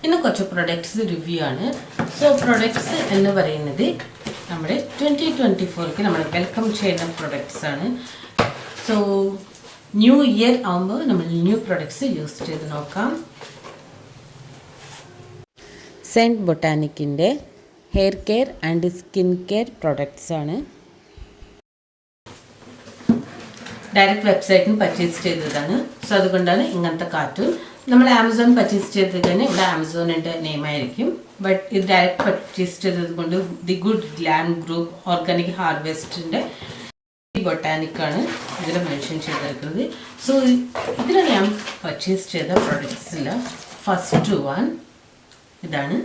ഇന്ന് കുറച്ച് products review ആണ്. സോ പ്രൊഡക്ട്സ് എന്ന് പറയുന്നത് നമ്മുടെ 2024 നമ്മൾ വെൽക്കം ചെയ്യുന്ന പ്രൊഡക്ട്സ് ആണ്. സോ ന്യൂ ഇയർ ആകുമ്പോൾ നമ്മൾ ന്യൂ പ്രൊഡക്ട്സ് യൂസ് ചെയ്ത് നോക്കാം. സെൻറ്റ് ബൊട്ടാനിക്കിൻ്റെ hair care and skin care products ആണ്. ഡയറക്റ്റ് വെബ്സൈറ്റിൽ നിന്ന് പർച്ചേസ് ചെയ്തതാണ്. സോ അതുകൊണ്ടാണ് ഇങ്ങനത്തെ കാർട്ടൂൺ. നമ്മൾ ആമസോൺ പർച്ചേസ് ചെയ്ത് കഴിഞ്ഞാൽ ഇവിടെ ആമസോണിൻ്റെ നെയിമായിരിക്കും. ബട്ട് ഇത് ഡയറക്റ്റ് പർച്ചേസ് ചെയ്തത് കൊണ്ട് the Good Glam Group organic ഹാർവെസ്റ്റിൻ്റെ ബൊട്ടാനിക്കാണ് ഇതിൽ മെൻഷൻ ചെയ്തിരിക്കുന്നത്. സോ ഇതിൽ ഞാൻ പർച്ചേസ് ചെയ്ത പ്രൊഡക്ട്സിൽ ഫസ്റ്റ് വൺ ഇതാണ്.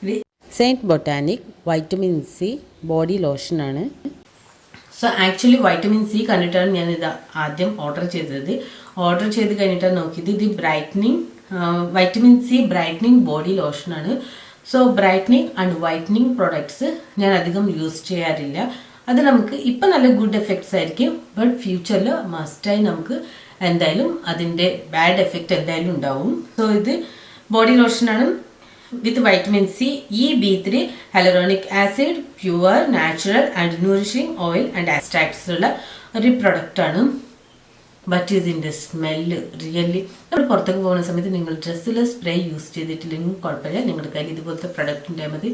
ഇത് Saint Botanic vitamin C body ലോഷനാണ്. സോ ആക്ച്വലി വൈറ്റമിൻ സി കണ്ടിട്ടാണ് ഞാനിത് ആദ്യം ഓർഡർ ചെയ്തത്. ഓർഡർ ചെയ്ത് കഴിഞ്ഞിട്ടാണ് നോക്കിയത്. ഇത് brightening vitamin C brightening body ലോഷനാണ്. So brightening and whitening products ഞാൻ അധികം യൂസ് ചെയ്യാറില്ല. അത് നമുക്ക് ഇപ്പം നല്ല ഗുഡ് എഫക്ട്സ് ആയിരിക്കും, ബട്ട് ഫ്യൂച്ചറിൽ മസ്റ്റായി നമുക്ക് എന്തായാലും അതിൻ്റെ ബാഡ് എഫക്റ്റ് എന്തായാലും ഉണ്ടാവും. സോ ഇത് ബോഡി ലോഷനാണ് with vitamin C, E B3, hyaluronic acid, pure natural and nourishing oil and extracts ഉള്ള ഒരു പ്രൊഡക്റ്റാണ്. ബട്ട് ഇതിൻ്റെ സ്മെല്ല് റിയലി നമ്മൾ പുറത്തേക്ക് പോകുന്ന സമയത്ത് നിങ്ങൾ ഡ്രസ്സിൽ സ്പ്രേ യൂസ് ചെയ്തിട്ടില്ലെങ്കിൽ കുഴപ്പമില്ല, നിങ്ങളുടെ കയ്യിൽ ഇതുപോലത്തെ പ്രൊഡക്റ്റ് ഉണ്ടായാൽ മതി.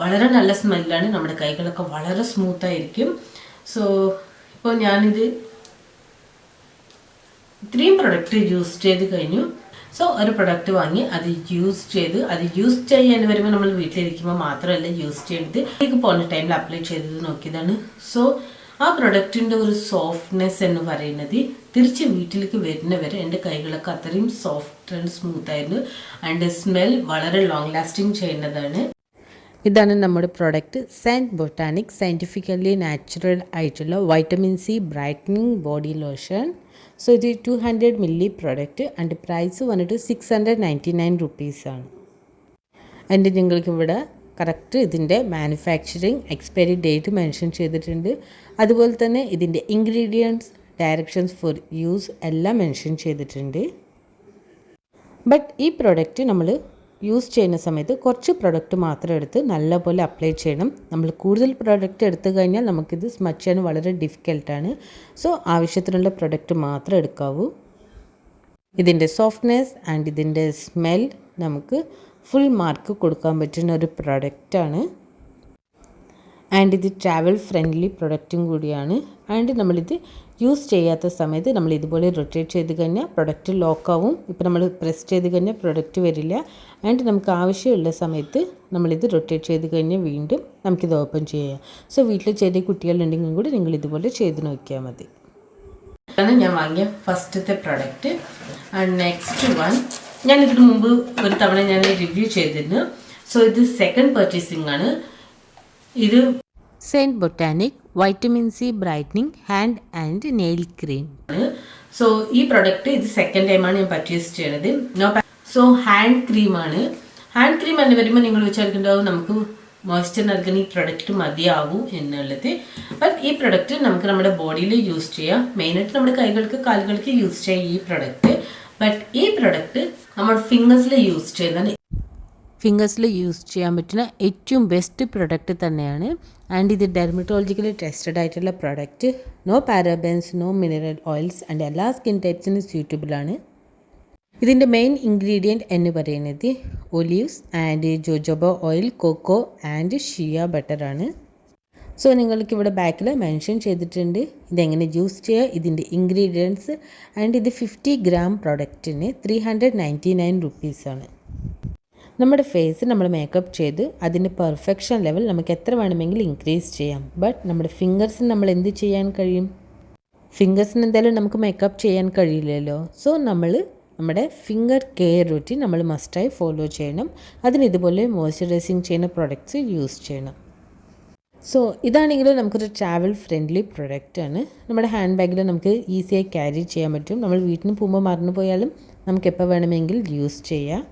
വളരെ നല്ല സ്മെല്ലാണ്, നമ്മുടെ കൈകളൊക്കെ വളരെ സ്മൂത്തായിരിക്കും. സോ ഇപ്പോൾ ഞാനിത് ഇത്രയും പ്രൊഡക്റ്റ് യൂസ് ചെയ്ത് കഴിഞ്ഞു. സോ ഒരു പ്രൊഡക്റ്റ് വാങ്ങി അത് യൂസ് ചെയ്യാൻ വരുമ്പോൾ നമ്മൾ വീട്ടിലിരിക്കുമ്പോൾ മാത്രമല്ല യൂസ് ചെയ്യേണ്ടത്, എനിക്ക് പോകുന്ന ടൈമിൽ അപ്ലൈ ചെയ്തത് നോക്കിയതാണ്. സോ ആ പ്രൊഡക്റ്റിൻ്റെ ഒരു സോഫ്റ്റ്നെസ് എന്ന് പറയുന്നത് തിരിച്ച് വീട്ടിലേക്ക് വരുന്നവരെ എൻ്റെ കൈകളൊക്കെ അത്രയും സോഫ്റ്റ് ആൻഡ് സ്മൂത്ത് ആയിരുന്നു. ആൻഡ് സ്മെൽ വളരെ ലോങ് ലാസ്റ്റിംഗ് ചെയ്യുന്നതാണ്. ഇതാണ് നമ്മുടെ product Saint Botanic scientifically natural ആയിട്ടുള്ള vitamin C brightening body lotion. So ഇത് 200 ml പ്രോഡക്റ്റ് ആൻഡ് പ്രൈസ് വന്നിട്ട് 699 റുപ്പീസാണ്. ആൻഡ് നിങ്ങൾക്കിവിടെ കറക്റ്റ് ഇതിൻ്റെ മാനുഫാക്ചറിങ് എക്സ്പയറി ഡേറ്റ് മെൻഷൻ ചെയ്തിട്ടുണ്ട്. അതുപോലെ തന്നെ ഇതിൻ്റെ ഇൻഗ്രീഡിയൻറ്റ്സ്, ഡയറക്ഷൻസ് ഫോർ യൂസ് എല്ലാം മെൻഷൻ ചെയ്തിട്ടുണ്ട്. ബട്ട് ഈ പ്രോഡക്റ്റ് നമ്മൾ യൂസ് ചെയ്യുന്ന സമയത്ത് കുറച്ച് പ്രോഡക്റ്റ് മാത്രം എടുത്ത് നല്ലപോലെ അപ്ലൈ ചെയ്യണം. നമ്മൾ കൂടുതൽ പ്രോഡക്റ്റ് എടുത്തു കഴിഞ്ഞാൽ നമുക്കിത് സ്മച്ച് ചെയ്യാൻ വളരെ ഡിഫിക്കൽട്ടാണ്. സോ ആവശ്യത്തിനുള്ള പ്രോഡക്റ്റ് മാത്രം എടുക്കാവൂ. ഇതിൻ്റെ സോഫ്റ്റ്നെസ് ആൻഡ് ഇതിൻ്റെ സ്മെൽ നമുക്ക് ഫുൾ മാർക്ക് കൊടുക്കാൻ പറ്റുന്ന ഒരു പ്രൊഡക്റ്റാണ്. ആൻഡ് ഇത് ട്രാവൽ ഫ്രണ്ട്ലി പ്രൊഡക്റ്റും കൂടിയാണ്. ആൻഡ് നമ്മളിത് യൂസ് ചെയ്യാത്ത സമയത്ത് നമ്മൾ ഇതുപോലെ റൊട്ടേറ്റ് ചെയ്ത് കഴിഞ്ഞാൽ പ്രൊഡക്റ്റ് ലോക്കാവും. ഇപ്പോൾ നമ്മൾ പ്രസ് ചെയ്ത് കഴിഞ്ഞാൽ പ്രൊഡക്റ്റ് വരില്ല. ആൻഡ് നമുക്ക് ആവശ്യമുള്ള സമയത്ത് നമ്മളിത് റൊട്ടേറ്റ് ചെയ്ത് കഴിഞ്ഞാൽ വീണ്ടും നമുക്കിത് ഓപ്പൺ ചെയ്യാം. സോ വീട്ടിൽ ചെറിയ കുട്ടികളുണ്ടെങ്കിൽ കൂടി നിങ്ങൾ ഇതുപോലെ ചെയ്ത് നോക്കിയാൽ മതി. ഇതാണ് ഞാൻ വാങ്ങിയ ഫസ്റ്റത്തെ പ്രൊഡക്റ്റ്. ആൻഡ് നെക്സ്റ്റ് വൺ ഞാൻ ഇതിന് മുമ്പ് ഒരു തവണ ഞാൻ റിവ്യൂ ചെയ്തിരുന്നു. സോ ഇത് സെക്കൻഡ് പർച്ചേസിംഗ് ആണ്. ഇത് Saint Botanic vitamin C brightening hand and nail cream ആണ്. സോ ഈ പ്രൊഡക്റ്റ് ഇത് സെക്കൻഡ് ടൈമാണ് ഞാൻ പർച്ചേസ് ചെയ്യണത്. സോ ഹാൻഡ് ക്രീമാണ്. ഹാൻഡ് ക്രീം എന്ന് വരുമ്പോൾ നിങ്ങൾ വിചാരിക്കുന്നുണ്ടാവും നമുക്ക് മോയ്സ്ചർ നൽകുന്ന ഈ പ്രൊഡക്റ്റ് മതിയാവൂ എന്നുള്ളത്. ബട്ട് ഈ പ്രൊഡക്റ്റ് നമുക്ക് നമ്മുടെ ബോഡിയിൽ യൂസ് ചെയ്യാം. മെയിനായിട്ട് നമ്മുടെ കൈകൾക്ക് കാലുകൾക്ക് യൂസ് ചെയ്യാം ഈ പ്രൊഡക്റ്റ്. ബട്ട് ഈ പ്രൊഡക്റ്റ് നമ്മൾ ഫിംഗേഴ്സിൽ യൂസ് ചെയ്യുന്നതാണ്. ഫിംഗേഴ്സിൽ യൂസ് ചെയ്യാൻ പറ്റുന്ന ഏറ്റവും ബെസ്റ്റ് പ്രൊഡക്റ്റ് തന്നെയാണ്. ആൻഡ് ഇത് ഡെർമറ്റോളജിക്കലി ടെസ്റ്റഡ് ആയിട്ടുള്ള product. No parabens, no mineral oils and എല്ലാ സ്കിൻ ടൈപ്സിനും സ്യൂട്ടബിൾ ആണ്. ഇതിൻ്റെ മെയിൻ ഇൻഗ്രീഡിയൻറ്റ് എന്ന് പറയുന്നത് olives and jojoba oil, cocoa and shea ബട്ടറാണ്. സോ നിങ്ങൾക്ക് ഇവിടെ ബാക്കിൽ മെൻഷൻ ചെയ്തിട്ടുണ്ട് ഇതെങ്ങനെ യൂസ് ചെയ്യുക, ഇതിൻ്റെ ഇൻഗ്രീഡിയൻറ്റ്സ്. ആൻഡ് ഇത് 50 ഗ്രാം പ്രൊഡക്റ്റിന് 399 റുപ്പീസാണ്. നമ്മുടെ ഫേസ് നമ്മൾ മേക്കപ്പ് ചെയ്ത് അതിൻ്റെ പെർഫെക്ഷൻ ലെവൽ നമുക്ക് എത്ര വേണമെങ്കിലും ഇൻക്രീസ് ചെയ്യാം. ബട്ട് നമ്മുടെ ഫിംഗേഴ്സിന് നമ്മൾ എന്ത് ചെയ്യാൻ കഴിയും? ഫിംഗേഴ്സിന് എന്തായാലും നമുക്ക് മേക്കപ്പ് ചെയ്യാൻ കഴിയില്ലല്ലോ. സോ നമ്മൾ നമ്മുടെ ഫിംഗർ കെയർ റൂട്ടീൻ നമ്മൾ മസ്റ്റായി ഫോളോ ചെയ്യണം. അതിന് ഇതുപോലെ മോയ്സ്ചറൈസിങ് ചെയ്യുന്ന പ്രൊഡക്ട്സ് യൂസ് ചെയ്യണം. സോ ഇതാണെങ്കിലും നമുക്കൊരു ട്രാവൽ ഫ്രണ്ട്ലി പ്രൊഡക്റ്റാണ്. നമ്മുടെ ഹാൻഡ് ബാഗിൽ നമുക്ക് ഈസിയായി ക്യാരി ചെയ്യാൻ പറ്റും. നമ്മൾ വീട്ടിൽ നിന്ന് പോകുമ്പോൾ മറന്നു പോയാലും നമുക്ക് എപ്പോൾ വേണമെങ്കിൽ യൂസ് ചെയ്യാം.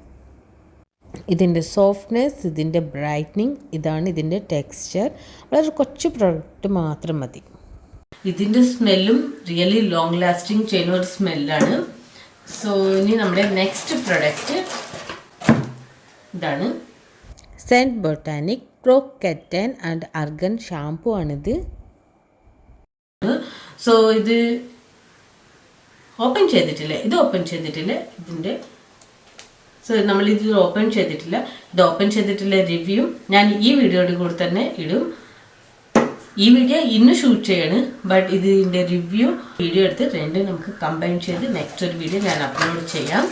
ഇതിൻ്റെ സോഫ്റ്റ്നെസ്, ഇതിൻ്റെ ബ്രൈറ്റനിങ്, ഇതാണ് ഇതിൻ്റെ ടെക്സ്ചർ. വളരെ കുറച്ച് പ്രൊഡക്റ്റ് മാത്രം മതി. ഇതിൻ്റെ സ്മെല്ലും റിയലി ലോങ് ലാസ്റ്റിംഗ് ചെയ്യുന്ന ഒരു സ്മെല്ലാണ്. സോ ഇനി നമ്മുടെ നെക്സ്റ്റ് പ്രൊഡക്റ്റ് ഇതാണ്. Saint botanic pro keratin and argan shampoo ആണിത്. സോ ഇത് ഓപ്പൺ ചെയ്തിട്ടില്ല, ഇതിൻ്റെ. സോ നമ്മളിത് ഓപ്പൺ ചെയ്തിട്ടില്ല. ഇത് ഓപ്പൺ ചെയ്തിട്ടുള്ള റിവ്യൂ ഞാൻ ഈ വീഡിയോയുടെ കൂടെ തന്നെ ഇടും. ഈ വീഡിയോ ഇന്ന് ഷൂട്ട് ചെയ്യാണ്, ബട്ട് ഇതിൻ്റെ റിവ്യൂ വീഡിയോ എടുത്ത് രണ്ടും നമുക്ക് കമ്പൈൻ ചെയ്ത് നെക്സ്റ്റ് ഒരു വീഡിയോ ഞാൻ അപ്ലോഡ് ചെയ്യാം.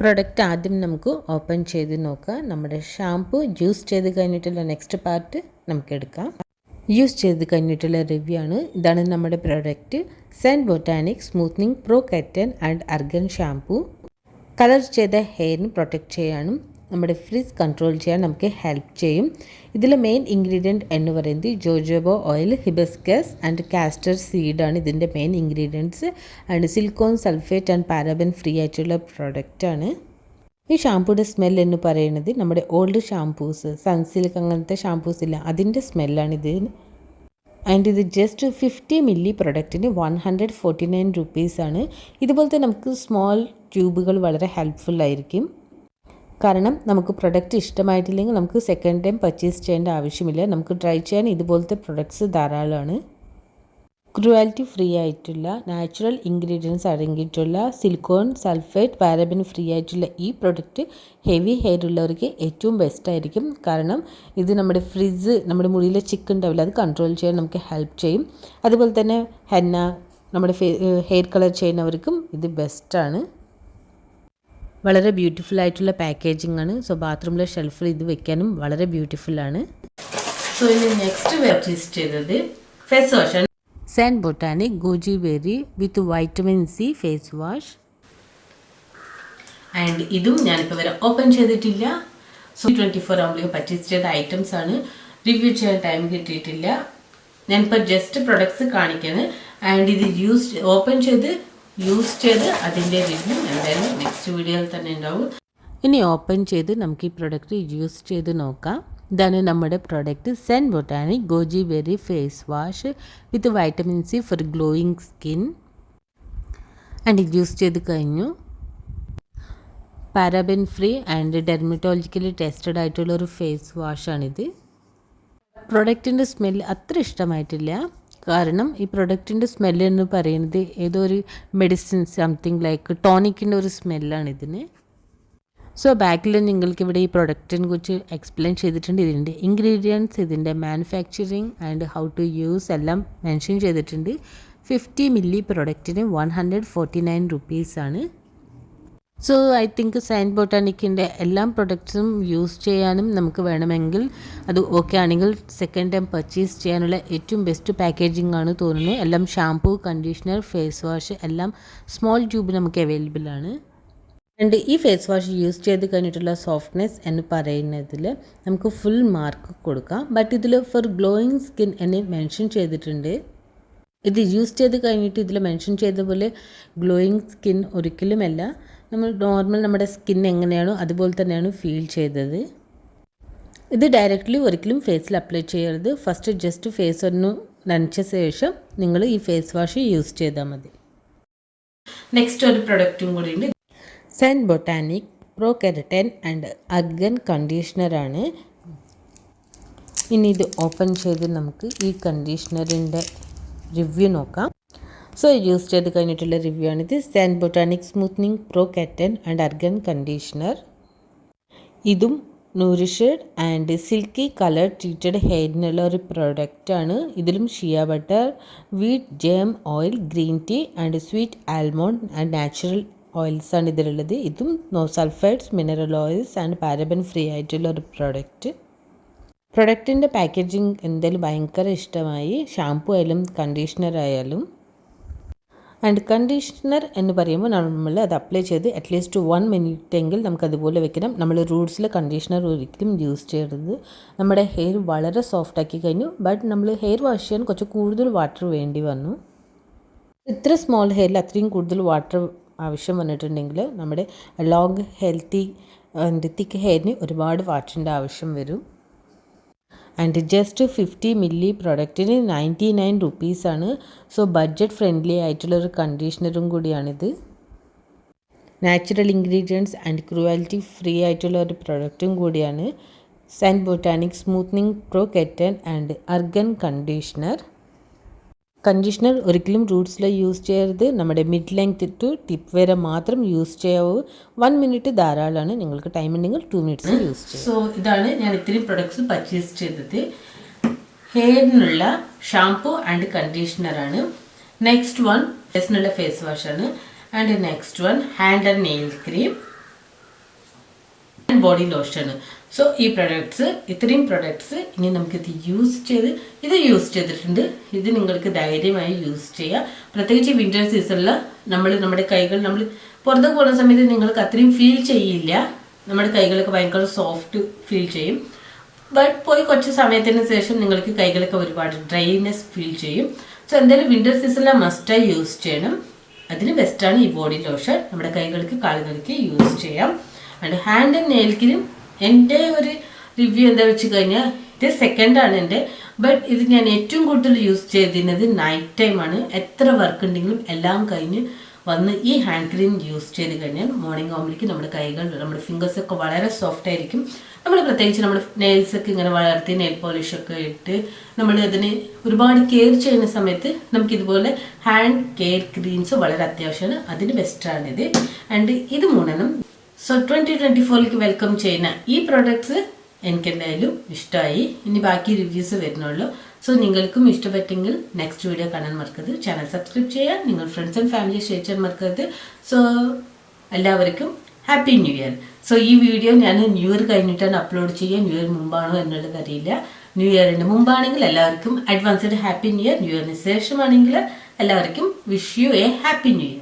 പ്രൊഡക്റ്റ് ആദ്യം നമുക്ക് ഓപ്പൺ ചെയ്ത് നോക്കാം. നമ്മുടെ ഷാംപൂ യൂസ് ചെയ്ത് കഴിഞ്ഞിട്ടുള്ള നെക്സ്റ്റ് പാർട്ട് നമുക്ക് എടുക്കാം. യൂസ് ചെയ്ത് കഴിഞ്ഞിട്ടുള്ള റിവ്യൂ ആണ്. ഇതാണ് നമ്മുടെ product. Saint botanic smoothening pro keratin and argan shampoo. Colour ചെയ്ത ഹെയറിന് പ്രൊട്ടക്റ്റ് ചെയ്യാനും നമ്മുടെ ഫ്രിസ് കൺട്രോൾ ചെയ്യാൻ നമുക്ക് ഹെൽപ്പ് ചെയ്യും. ഇതിലെ മെയിൻ ഇൻഗ്രീഡിയൻറ്റ് എന്ന് പറയുന്നത് jojoba oil, hibiscus and castor സീഡാണ് ഇതിൻ്റെ main ingredients. And silicone sulphate and paraben free ആയിട്ടുള്ള പ്രൊഡക്റ്റാണ്. ഈ ഷാംപൂയുടെ സ്മെൽ എന്ന് പറയുന്നത് നമ്മുടെ ഓൾഡ് ഷാംപൂസ്, സൺസിൽക്ക് അങ്ങനത്തെ ഷാംപൂസ് ഇല്ല, അതിൻ്റെ സ്മെല്ലാണിത്. ആൻഡ് ഇത് ജസ്റ്റ് 50 മില്ലി പ്രൊഡക്റ്റിന് 149 റുപ്പീസാണ്. ഇതുപോലത്തെ നമുക്ക് സ്മോൾ ട്യൂബുകൾ വളരെ ഹെൽപ്ഫുൾ ആയിരിക്കും. കാരണം നമുക്ക് പ്രൊഡക്റ്റ് ഇഷ്ടമായിട്ടില്ലെങ്കിൽ നമുക്ക് സെക്കൻഡ് ടൈം പർച്ചേസ് ചെയ്യേണ്ട ആവശ്യമില്ല. നമുക്ക് ട്രൈ ചെയ്യാൻ ഇതുപോലത്തെ പ്രൊഡക്ട്സ് ധാരാളമാണ്. ക്രുവാലിറ്റി ഫ്രീ ആയിട്ടുള്ള നാച്ചുറൽ ഇൻഗ്രീഡിയൻസ് അടങ്ങിയിട്ടുള്ള സിലിക്കോൺ സൾഫേറ്റ് പാരബൻ ഫ്രീ ആയിട്ടുള്ള ഈ പ്രൊഡക്റ്റ് ഹെവി ഹെയർ ഉള്ളവർക്ക് ഏറ്റവും ബെസ്റ്റ് ആയിരിക്കും. കാരണം ഇത് നമ്മുടെ നമ്മുടെ മുടിയിലെ ചിക്ക് ഉണ്ടാവില്ല, അത് കൺട്രോൾ ചെയ്യാൻ നമുക്ക് ഹെൽപ്പ് ചെയ്യും. അതുപോലെ തന്നെ ഹെന്ന, നമ്മുടെ ഹെയർ കളർ ചെയ്യുന്നവർക്കും ഇത് ബെസ്റ്റാണ്. വളരെ ബ്യൂട്ടിഫുൾ ആയിട്ടുള്ള പാക്കേജിംഗ് ആണ്. സോ ബാത്റൂമിലെ ഷെൽഫിൽ ഇത് വെക്കാനും വളരെ ബ്യൂട്ടിഫുള്ളാണ്. സോ ഇനി നെക്സ്റ്റ് പർച്ചേസ് ചെയ്തത് face wash. Saint botanic goji berry with vitamin C face wash. And ഇതും ഞാനിപ്പോൾ വരെ ഓപ്പൺ ചെയ്തിട്ടില്ല. സോ 24 ആകുമ്പോഴേക്ക് പർച്ചേസ് ചെയ്ത ഐറ്റംസ് ആണ്. റിവ്യൂ ചെയ്യാൻ ടൈം കിട്ടിയിട്ടില്ല. ഞാനിപ്പോൾ ജസ്റ്റ് പ്രൊഡക്ട്സ് കാണിക്കുന്നത്. ആൻഡ് ഇത് ഓപ്പൺ ചെയ്ത് യൂസ് ചെയ്ത് അതിൻ്റെ റിവ്യൂ എന്തായാലും നെക്സ്റ്റ് വീഡിയോയിൽ തന്നെ ഉണ്ടാവും. ഇനി ഓപ്പൺ ചെയ്ത് നമുക്ക് ഈ പ്രൊഡക്റ്റ് യൂസ് ചെയ്ത് നോക്കാം. ഇതാണ് നമ്മുടെ product. Saint botanic goji berry face wash with vitamin C for glowing skin. And ഇത് യൂസ് ചെയ്ത് കഴിഞ്ഞു. Paraben free and dermatologically tested ആയിട്ടുള്ള ഒരു ഫേസ് വാഷാണിത്. പ്രൊഡക്റ്റിൻ്റെ സ്മെല്ല് അത്ര ഇഷ്ടമായിട്ടില്ല. കാരണം ഈ പ്രൊഡക്റ്റിൻ്റെ സ്മെല്ല് എന്ന് പറയുന്നത് ഏതോ ഒരു മെഡിസിൻ സംതിങ് ലൈക്ക് ടോണിക്കിൻ്റെ ഒരു സ്മെല്ലാണ് ഇതിന്. സോ ബാക്കിൽ നിങ്ങൾക്ക് ഇവിടെ ഈ പ്രൊഡക്റ്റിനെ കുറിച്ച് എക്സ്പ്ലെയിൻ ചെയ്തിട്ടുണ്ട്. ഇതിൻ്റെ ഇൻഗ്രീഡിയൻറ്റ്സ്, ഇതിൻ്റെ manufacturing and how to use എല്ലാം മെൻഷൻ ചെയ്തിട്ടുണ്ട്. 50 മില്ലി പ്രൊഡക്റ്റിന് 149 റുപ്പീസാണ്. സോ ഐ തിങ്ക് സെൻറ്റ് ബൊട്ടാനിക്കിൻ്റെ എല്ലാ പ്രൊഡക്ട്സും യൂസ് ചെയ്യാനും നമുക്ക് വേണമെങ്കിൽ അത് ഓക്കെ ആണെങ്കിൽ സെക്കൻഡ് ടൈം പർച്ചേസ് ചെയ്യാനുള്ള ഏറ്റവും ബെസ്റ്റ് പാക്കേജിംഗ് ആണ് തോന്നുന്നത്. എല്ലാം ഷാംപൂ, കണ്ടീഷണർ, ഫേസ് വാഷ് എല്ലാം സ്മോൾ ട്യൂബ് നമുക്ക് അവൈലബിൾ ആണ്. ആൻഡ് ഈ ഫേസ് വാഷ് യൂസ് ചെയ്ത് കഴിഞ്ഞിട്ടുള്ള സോഫ്റ്റ്നെസ് എന്ന് പറയുന്നതിൽ നമുക്ക് ഫുൾ മാർക്ക് കൊടുക്കാം. ബട്ട് ഇതിൽ ഫോർ ഗ്ലോയിങ് സ്കിൻ എന്ന് മെൻഷൻ ചെയ്തിട്ടുണ്ട്. ഇത് യൂസ് ചെയ്ത് കഴിഞ്ഞിട്ട് ഇതിൽ മെൻഷൻ ചെയ്ത പോലെ ഗ്ലോയിങ് സ്കിൻ ഒരിക്കലുമല്ല. നമ്മൾ നോർമൽ നമ്മുടെ സ്കിൻ എങ്ങനെയാണോ അതുപോലെ തന്നെയാണ് ഫീൽ ചെയ്തത്. ഇത് ഡയറക്റ്റ്ലി ഒരിക്കലും ഫേസിൽ അപ്ലൈ ചെയ്യരുത്. ഫസ്റ്റ് ജസ്റ്റ് ഫേസ് ഒന്ന് നനച്ച ശേഷം നിങ്ങൾ ഈ ഫേസ് വാഷ് യൂസ് ചെയ്താൽ മതി. നെക്സ്റ്റ് ഒരു പ്രൊഡക്റ്റും കൂടി ഉണ്ട്. Saint botanic pro keratin and argan കണ്ടീഷണറാണ്. ഇനി ഇത് ഓപ്പൺ ചെയ്ത് നമുക്ക് ഈ കണ്ടീഷണറിൻ്റെ റിവ്യൂ നോക്കാം. സോ യൂസ് ചെയ്ത് കഴിഞ്ഞിട്ടുള്ള റിവ്യൂ ആണിത്. Saint botanic smoothening pro keratin and argan conditioner. ഇതും nourished and silky colour treated ഹെയറിനുള്ള ഒരു പ്രൊഡക്റ്റാണ്. ഇതിലും shea butter, wheat germ oil, green tea and sweet almond and natural ഓയിൽസാണ് ഇതിലുള്ളത്. ഇതും no sulphides, mineral oils and paraben free ആയിട്ടുള്ള ഒരു പ്രൊഡക്റ്റിൻ്റെ പാക്കേജിങ് എന്തായാലും ഭയങ്കര ഇഷ്ടമായി. ഷാംപൂ ആയാലും കണ്ടീഷണർ ആയാലും. ആൻഡ് കണ്ടീഷണർ എന്ന് പറയുമ്പോൾ നമ്മൾ അത് അപ്ലൈ ചെയ്ത് അറ്റ്ലീസ്റ്റ് 1 മിനിറ്റ് എങ്കിൽ നമുക്കതുപോലെ വെക്കണം. നമ്മൾ റൂട്ട്സിലെ കണ്ടീഷണർ ഒരിക്കലും യൂസ് ചെയ്യരുത്. നമ്മുടെ ഹെയർ വളരെ സോഫ്റ്റ് ആക്കി കഴിഞ്ഞു. ബട്ട് നമ്മൾ ഹെയർ വാഷ് ചെയ്യാൻ കുറച്ച് കൂടുതൽ വാട്ടർ വേണ്ടി വന്നു. ഇത്ര സ്മോൾ ഹെയറിൽ അത്രയും കൂടുതൽ വാട്ടർ ആവശ്യം വന്നിട്ടുണ്ടെങ്കിൽ നമ്മുടെ ലോങ് ഹെൽത്തി ആൻഡ് തിക്ക് ഹെയറിന് ഒരുപാട് വാട്ടറിൻ്റെ ആവശ്യം വരും. ആൻഡ് ജസ്റ്റ് 50 മില്ലി പ്രൊഡക്റ്റിന് 99 റുപ്പീസാണ്. സോ ബഡ്ജറ്റ് ഫ്രണ്ട്ലി ആയിട്ടുള്ളൊരു കണ്ടീഷണറും കൂടിയാണിത്. Natural ingredients and cruelty free ആയിട്ടുള്ള ഒരു പ്രൊഡക്റ്റും കൂടിയാണ്. Saint botanic smoothening pro keratin and argan conditioner ഒരിക്കലും റൂട്ട്സിൽ യൂസ് ചെയ്യരുത്. നമ്മുടെ മിഡ് ലെങ്ത് ടു ടിപ്പ് വരെ മാത്രം യൂസ് ചെയ്യാവൂ. 1 മിനിറ്റ് ധാരാളമാണ്. നിങ്ങൾക്ക് ടൈം ഉണ്ടെങ്കിൽ 2 മിനിറ്റ്സ് യൂസ് ചെയ്യാം. സോ ഇതാണ് ഞാൻ ഇത്രയും പ്രൊഡക്ട്സ് പർച്ചേസ് ചെയ്തത്. ഹെയറിനുള്ള ഷാംപൂ ആൻഡ് കണ്ടീഷണറാണ്. നെക്സ്റ്റ് വൺ ഫേസിനുള്ള ഫേസ് വാഷാണ്. And next one hand and nail cream and body ലോഷന്. സോ ഈ പ്രൊഡക്ട്സ്, ഇത്രയും പ്രൊഡക്ട്സ് ഇനി നമുക്കിത് യൂസ് ചെയ്തിട്ടുണ്ട്. ഇത് നിങ്ങൾക്ക് ധൈര്യമായി യൂസ് ചെയ്യാം. പ്രത്യേകിച്ച് വിൻ്റർ സീസണിൽ നമ്മുടെ കൈകൾ നമ്മൾ പുറത്ത് പോകുന്ന സമയത്ത് നിങ്ങൾക്ക് അത്രയും ഫീൽ ചെയ്യില്ല. നമ്മുടെ കൈകളൊക്കെ ഭയങ്കര സോഫ്റ്റ് ഫീൽ ചെയ്യും. ബട്ട് പോയി കുറച്ച് സമയത്തിന് ശേഷം നിങ്ങൾക്ക് കൈകളൊക്കെ ഒരുപാട് ഡ്രൈനെസ് ഫീൽ ചെയ്യും. സോ എന്തായാലും വിൻ്റർ സീസണിൽ മസ്റ്റായി യൂസ് ചെയ്യണം. അതിന് ബെസ്റ്റാണ് ഈ ബോഡി ലോഷൻ. നമ്മുടെ കൈകൾക്ക് കാലുകൾക്ക് യൂസ് ചെയ്യാം. And hand and nail cream എൻ്റെ ഒരു റിവ്യൂ എന്താ വെച്ച് കഴിഞ്ഞാൽ ഇത് സെക്കൻഡാണ് എൻ്റെ. ബട്ട് ഇത് ഞാൻ ഏറ്റവും കൂടുതൽ യൂസ് ചെയ്തിരുന്നത് നൈറ്റ് ടൈമാണ്. എത്ര വർക്ക് ഉണ്ടെങ്കിലും എല്ലാം കഴിഞ്ഞ് വന്ന് ഈ ഹാൻഡ് ക്രീം യൂസ് ചെയ്ത് കഴിഞ്ഞാൽ മോർണിംഗ് ആകുമ്പോഴേക്കും നമ്മുടെ കൈകൾ, നമ്മുടെ ഫിംഗേഴ്സൊക്കെ വളരെ സോഫ്റ്റ് ആയിരിക്കും. നമ്മൾ പ്രത്യേകിച്ച് നമ്മുടെ നെയിൽസൊക്കെ ഇങ്ങനെ വളർത്തി നെയിൽ പോളിഷൊക്കെ ഇട്ട് നമ്മൾ അതിന് ഒരുപാട് കെയർ ചെയ്യുന്ന സമയത്ത് നമുക്കിതുപോലെ ഹാൻഡ് കെയർ ക്രീംസ് വളരെ അത്യാവശ്യമാണ്. അതിന് ബെസ്റ്റാണിത്. ആൻഡ് ഇത് മൂന്നെണ്ണം. സോ 2024ലേക്ക് വെൽക്കം ചെയ്യുന്ന ഈ പ്രോഡക്ട്സ് എനിക്ക് എന്തായാലും ഇഷ്ടമായി. ഇനി ബാക്കി റിവ്യൂസ് വരുന്നുള്ളൂ. സോ നിങ്ങൾക്കും ഇഷ്ടപ്പെട്ടെങ്കിൽ നെക്സ്റ്റ് വീഡിയോ കാണാൻ മറക്കരുത്. ചാനൽ സബ്സ്ക്രൈബ് ചെയ്യാൻ, നിങ്ങൾ ഫ്രണ്ട്സ് ആൻഡ് ഫാമിലി ഷെയർ ചെയ്യാൻ മറക്കരുത്. സോ എല്ലാവർക്കും ഹാപ്പി ന്യൂ ഇയർ. സോ ഈ വീഡിയോ ഞാൻ ന്യൂ ഇയർ കഴിഞ്ഞിട്ടാണ് അപ്ലോഡ് ചെയ്യുക. ന്യൂ ഇയർ മുമ്പാണോ എന്നുള്ളത് അറിയില്ല. ന്യൂ ഇയറിന് മുമ്പാണെങ്കിൽ എല്ലാവർക്കും advanced happy new year. New ഇയറിന് ശേഷമാണെങ്കിൽ എല്ലാവർക്കും wish you a happy new year.